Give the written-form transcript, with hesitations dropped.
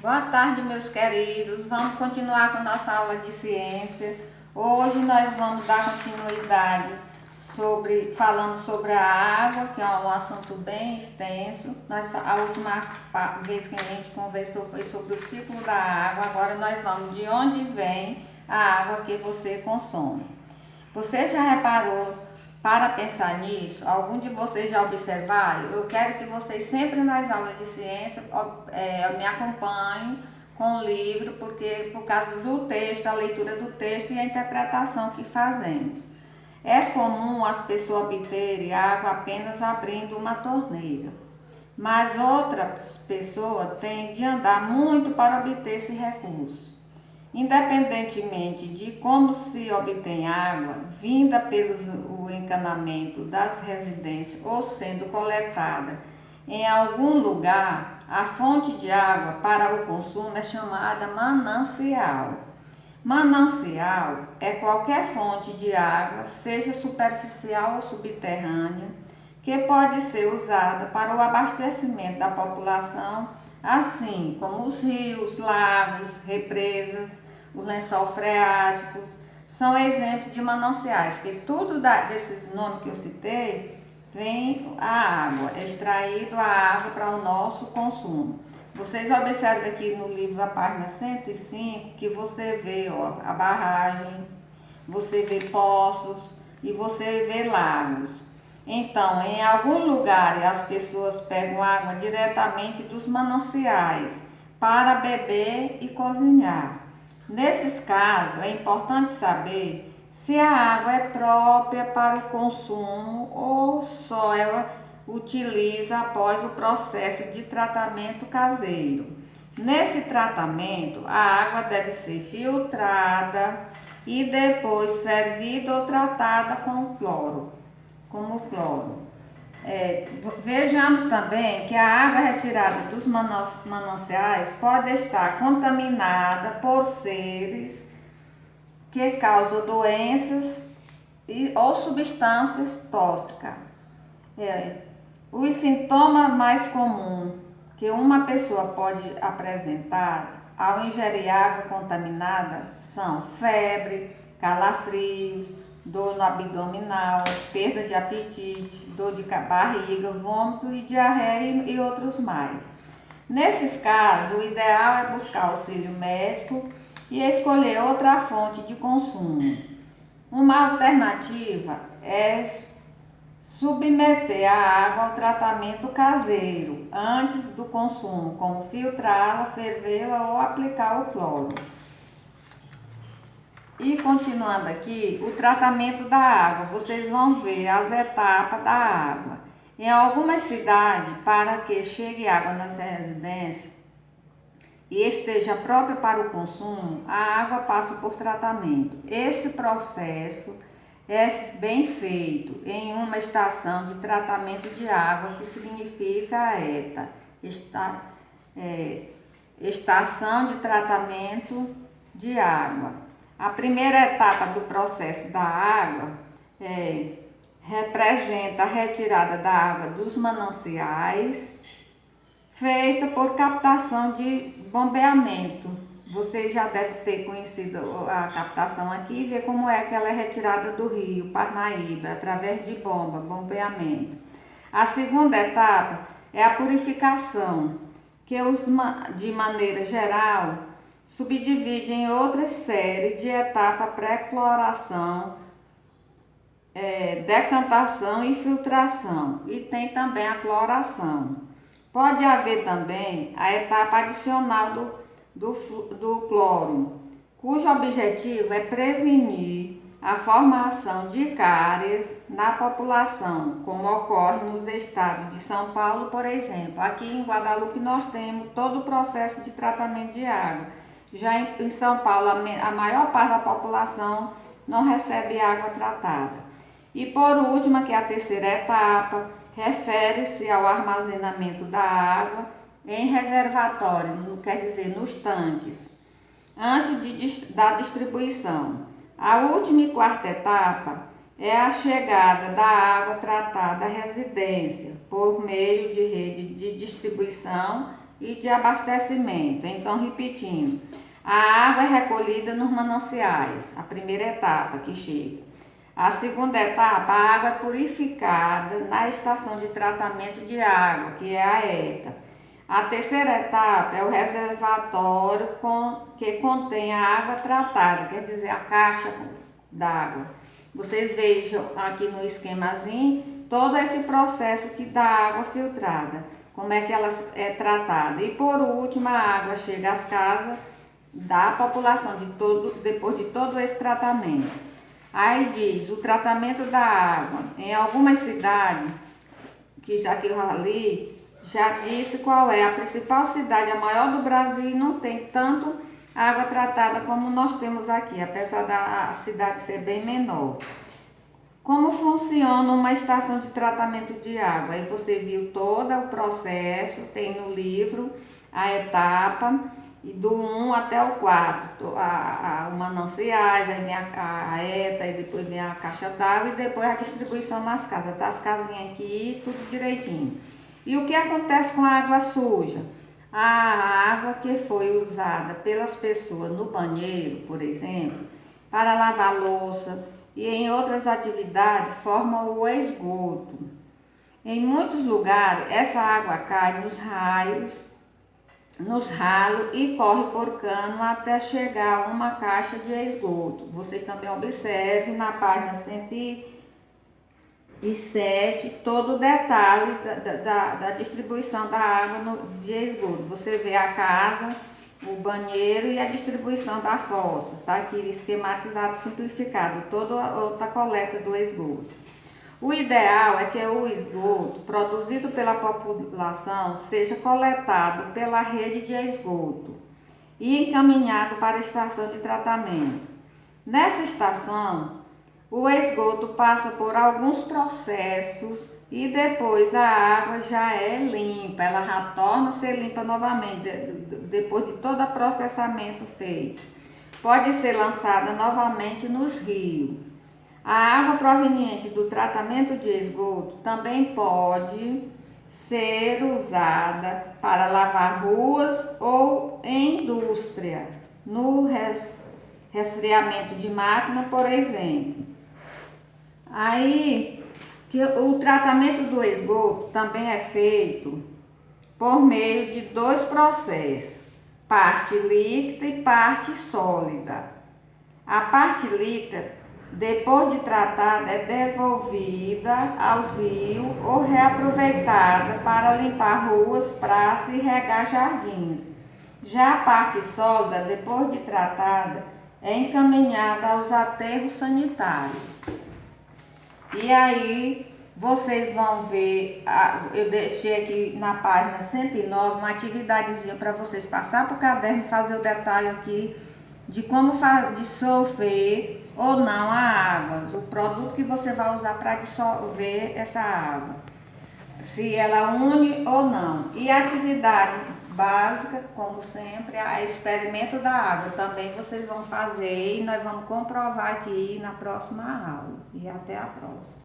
Boa tarde, meus queridos. Vamos continuar com nossa aula de ciência. Hoje nós vamos dar continuidade falando sobre a água, que é um assunto bem extenso. A última vez que a gente conversou foi sobre o ciclo da água. Agora nós vamos de onde vem a água que você consome. Você já reparou para pensar nisso? Algum de vocês já observaram? Eu quero que vocês sempre nas aulas de ciência me acompanhem com o livro, porque por causa do texto, a leitura do texto e a interpretação que fazemos. É comum as pessoas obterem água apenas abrindo uma torneira, mas outras pessoas têm de andar muito para obter esse recurso. Independentemente de como se obtém água, vinda pelo encanamento das residências ou sendo coletada em algum lugar, a fonte de água para o consumo é chamada manancial. Manancial é qualquer fonte de água, seja superficial ou subterrânea, que pode ser usada para o abastecimento da população, assim como os rios, lagos, represas, os lençóis freáticos, são exemplos de mananciais, que tudo desses nomes que eu citei, vem a água, é extraído a água para o nosso consumo. Vocês observam aqui no livro, a página 105, que você vê a barragem, você vê poços e você vê lagos. Então, em algum lugar as pessoas pegam água diretamente dos mananciais para beber e cozinhar. Nesses casos, é importante saber se a água é própria para o consumo ou só ela utiliza após o processo de tratamento caseiro. Nesse tratamento, a água deve ser filtrada e depois fervida ou tratada com cloro, como cloro. Vejamos também que a água retirada dos mananciais pode estar contaminada por seres que causam doenças ou substâncias tóxicas. Os sintomas mais comuns que uma pessoa pode apresentar ao ingerir água contaminada são febre, calafrios, dor no abdominal, perda de apetite, dor de barriga, vômito e diarreia e outros mais. Nesses casos, o ideal é buscar auxílio médico e escolher outra fonte de consumo. Uma alternativa é submeter a água ao tratamento caseiro antes do consumo, como filtrá-la, fervê-la ou aplicar o cloro. E continuando aqui, o tratamento da água, vocês vão ver as etapas da água. Em algumas cidades, para que chegue água nas residências e esteja própria para o consumo, a água passa por tratamento. Esse processo é bem feito em uma estação de tratamento de água, que significa a ETA, Estação de Tratamento de Água. A primeira etapa do processo da água representa a retirada da água dos mananciais, feita por captação de bombeamento. Você já deve ter conhecido a captação aqui e ver como é que ela é retirada do rio Parnaíba, através de bombeamento. A segunda etapa é a purificação, que de maneira geral subdivide em outra série de etapas: pré-cloração, decantação e filtração, e tem também a cloração. Pode haver também a etapa adicional do cloro, cujo objetivo é prevenir a formação de cáries na população, como ocorre nos estados de São Paulo, por exemplo. Aqui em Guadalupe nós temos todo o processo de tratamento de água. Já em São Paulo, a maior parte da população não recebe água tratada. E por último, que é a terceira etapa, refere-se ao armazenamento da água em reservatório, quer dizer, nos tanques, antes da distribuição. A última e quarta etapa é a chegada da água tratada à residência por meio de rede de distribuição e de abastecimento. Então, repetindo, a água é recolhida nos mananciais, a primeira etapa que chega. A segunda etapa, a água é purificada na estação de tratamento de água, que é a ETA. A terceira etapa é o reservatório que contém a água tratada, quer dizer, a caixa d'água. Vocês vejam aqui no esquemazinho todo esse processo que dá água filtrada, como é que ela é tratada. E por último, a água chega às casas da população depois de todo esse tratamento. Aí diz, o tratamento da água em algumas cidades, que eu li, já disse qual é a principal cidade, a maior do Brasil, e não tem tanto água tratada como nós temos aqui, apesar da cidade ser bem menor. Como funciona uma estação de tratamento de água? Aí você viu todo o processo, tem no livro a etapa, e do 1 até o 4, o mananciais, aí vem a ETA, e depois vem a caixa d'água e depois a distribuição nas casas, tá as casinhas aqui, tudo direitinho. E o que acontece com a água suja? A água que foi usada pelas pessoas no banheiro, por exemplo, para lavar louça e em outras atividades, forma o esgoto. Em muitos lugares, essa água cai nos ralos e corre por cano até chegar a uma caixa de esgoto. Vocês também observem na página 107 todo o detalhe da distribuição da água de esgoto. Você vê a casa, o banheiro e a distribuição da fossa. Está aqui esquematizado, simplificado, toda a coleta do esgoto. O ideal é que o esgoto produzido pela população seja coletado pela rede de esgoto e encaminhado para a estação de tratamento. Nessa estação, o esgoto passa por alguns processos e depois a água já é limpa, ela já torna a ser limpa novamente, depois de todo o processamento feito. Pode ser lançada novamente nos rios. A água proveniente do tratamento de esgoto também pode ser usada para lavar ruas ou em indústria, no resfriamento de máquina, por exemplo. Aí, o tratamento do esgoto também é feito por meio de dois processos, parte líquida e parte sólida. A parte líquida, depois de tratada, é devolvida aos rios ou reaproveitada para limpar ruas, praças e regar jardins. Já a parte sólida, depois de tratada, é encaminhada aos aterros sanitários. E aí, vocês vão ver, eu deixei aqui na página 109 uma atividadezinha para vocês passar para o caderno e fazer o detalhe aqui de como dissolver ou não a água, o produto que você vai usar para dissolver essa água, se ela une ou não. E a atividade básica, como sempre, é experimento da água. Também vocês vão fazer e nós vamos comprovar aqui na próxima aula. E até a próxima.